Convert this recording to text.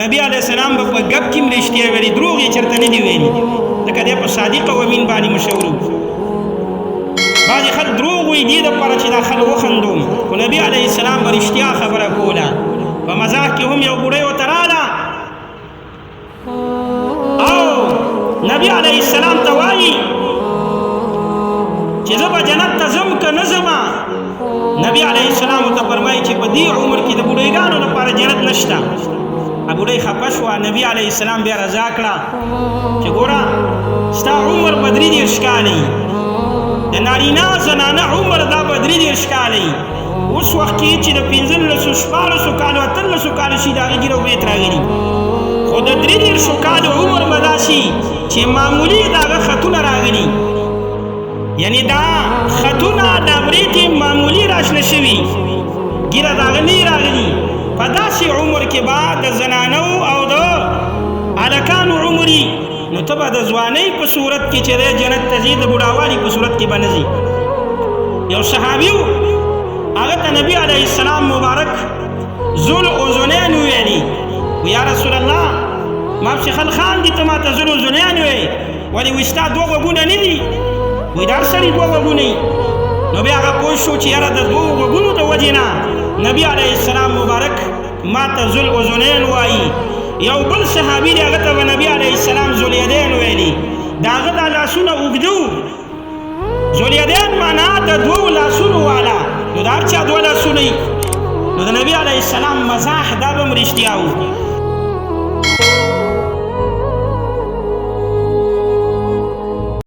نبی علیہ السلام په غب کې مرشتیا ویلي دروغ یې چرته نه دی ویلي لکه دی په صادق او امین باندې مشهور بعضې خلک دروغ وایي دې دپاره چې دا خلک وخندوم خو نبی علیه السلام به رښتیا خبره کوله په مزاح کې هم یو بوډۍ ورته راله او نبی علیه السلام ته وایي چې زه به جنت ته ځم که نه ځمه نبی علیه السلام ورته فرمایي چې په دې عمر کې د بوډۍ لپاره جنت نشته بوډۍ خفه شوه نبی علیه السلام بیا رضا کړه چې ګوره ستا عمر به 33 کاله وي د نارینه زنانه عمر دا به 33 کاله وي اوس وخت کې چې د 15 14 کالو 13 کالو شي د هغې ږیره او بیت راغلي خو د 33 کالو عمر به دا شي چې معمولي د هغه خطونه راغلي یعنی دا خطونه د برېتې معمولي راشنه شوي ږیره د هغه نه راغلي په داسې عمر کې به د زنانو او د هلکانو عمري نو ته به د ځوانۍ په صورت کې چې دی جنت ته ځي د بوډاوالي په صورت کې به نه ځي یو صحابي و هغه ته نبي علیه السلام مبارک ذوالأذنین ویلي و یا رسول الله ما پسې خلک خاندي ته ما ته ذوالأذنین وایي ولې وایي ستا دوه غوږونه نه دي وایي د هر سړي دوه غوږونه وي نو بیا هغه پوه شو چې یاره د دوو غوږونو د وجې نه نبی علیه السلام مبارک ما ته ذوالأذنین وایي یو بل صحابي دی هغه ته به نبی علیه السلام ذوالیدین ویلي د هغه دا لاسونه اوږده وو ذوالیدین معنا د دوو لاسونو والا نو د هر چا دوه لاسونه نو د نبی علیه السلام مزاح دا به هم رښتیا وو